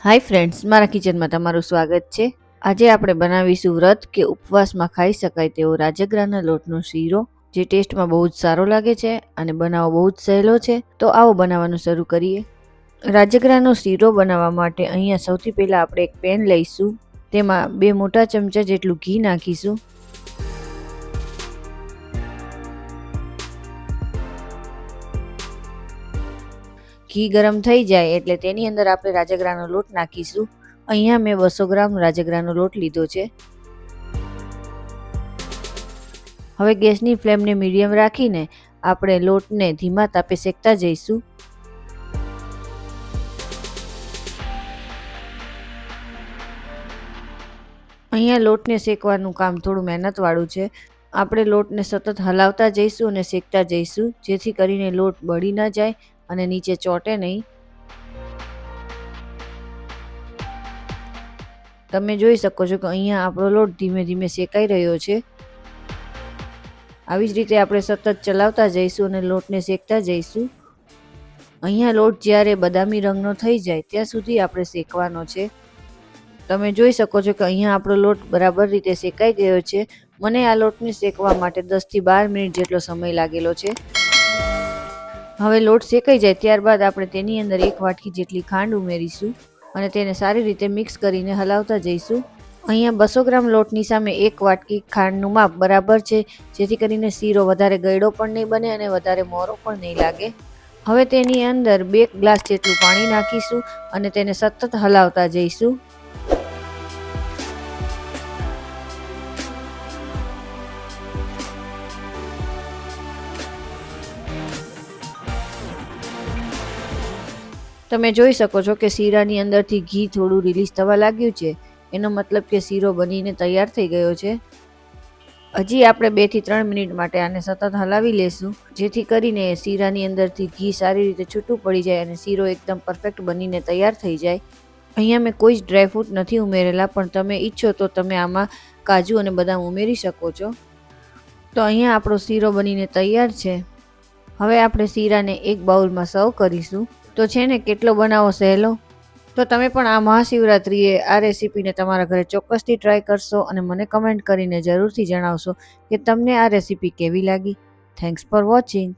Hi friends, મારા કિચનમાં તમારું સ્વાગત છે। આજે આપણે બનાવીશું વ્રત કે ઉપવાસમાં ખાઈ શકાય તેવો રાજગરાના લોટનો શીરો, જે ટેસ્ટમાં બહુ જ સારો લાગે છે અને બનાવવો બહુ જ સહેલો છે। તો આવો બનાવવાનું શરૂ કરીએ। રાજગરાનો શીરો બનાવવા માટે અહીંયા સૌથી પહેલાં આપણે એક પેન લઈશું। તેમાં 2 મોટા ચમચા જેટલું ઘી નાખીશું। ઘી ગરમ થઈ જાય એટલે તેની અંદર આપણે રાજગરાનો લોટ નાખીશું। અહીંયા મેં 200 ગ્રામ રાજગરાનો લોટ લીધો છે। હવે ગેસની ફ્લેમને મીડિયમ રાખીને આપણે લોટને ધીમા તાપે શેકતા જઈશું। અહીંયા લોટને શેકવાનું કામ થોડું મહેનતવાળું છે। આપણે લોટને સતત હલાવતા જઈશું અને શેકતા જઈશું, જેથી કરીને લોટ બળી ન જાય અને નીચે ચોંટે નહીં। તમે જોઈ શકો છો કે અહીંયા આપણો લોટ ધીમે ધીમે શેકાઈ રહ્યો છે। આવી જ રીતે આપણે સતત ચલાવતા જઈશું અને લોટને શેકતા જઈશું। અહીંયા લોટ જ્યારે બદામી રંગનો થઈ જાય ત્યાં સુધી આપણે શેકવાનો છે। તમે જોઈ શકો છો કે અહીંયા આપણો લોટ બરાબર રીતે શેકાઈ ગયો છે। મને આ લોટને શેકવા માટે 10 થી 12 મિનિટ જેટલો સમય લાગેલો છે। હવે લોટ શેકાઈ જાય ત્યારબાદ આપણે તેની અંદર 1 વાટકી જેટલી ખાંડ ઉમેરીશું અને તેને સારી રીતે મિક્સ કરીને હલાવતા જઈશું। અહીંયા 200 ગ્રામ લોટની સામે 1 વાટકી ખાંડનું માપ બરાબર છે, જેથી કરીને શીરો વધારે ગળ્યો પણ નહીં બને અને વધારે મોરો પણ નહીં લાગે। હવે તેની અંદર 2 ગ્લાસ જેટલું પાણી નાખીશું અને તેને સતત હલાવતા જઈશું। તમે જોઈ શકો છો કે શીરાની અંદરથી ઘી થોડું રિલીઝ થવા લાગ્યું છે। એનો મતલબ કે શીરો બનીને તૈયાર થઈ ગયો છે। હજી આપણે 2 થી 3 મિનિટ માટે આને સતત હલાવી લેશું, જેથી કરીને શીરાની અંદરથી ઘી સારી રીતે છૂટું પડી જાય અને શીરો એકદમ પરફેક્ટ બનીને તૈયાર થઈ જાય। અહીંયા મેં કોઈ જ ડ્રાયફ્રૂટ નથી ઉમેરેલા, પણ તમે ઈચ્છો તો તમે આમાં કાજુ અને બદામ ઉમેરી શકો છો। તો અહીંયા આપણો શીરો બનીને તૈયાર છે। હવે આપણે શીરાને એક બાઉલમાં સર્વ કરીશું। તો છે ને કેટલો બનાવો સહેલો। તો તમે પણ આ મહાશિવરાત્રિએ આ રેસીપીને તમારા ઘરે ચોક્કસથી ટ્રાય કરશો અને મને કમેન્ટ કરીને જરૂરથી જણાવશો કે તમને આ રેસીપી કેવી લાગી। Thanks for watching.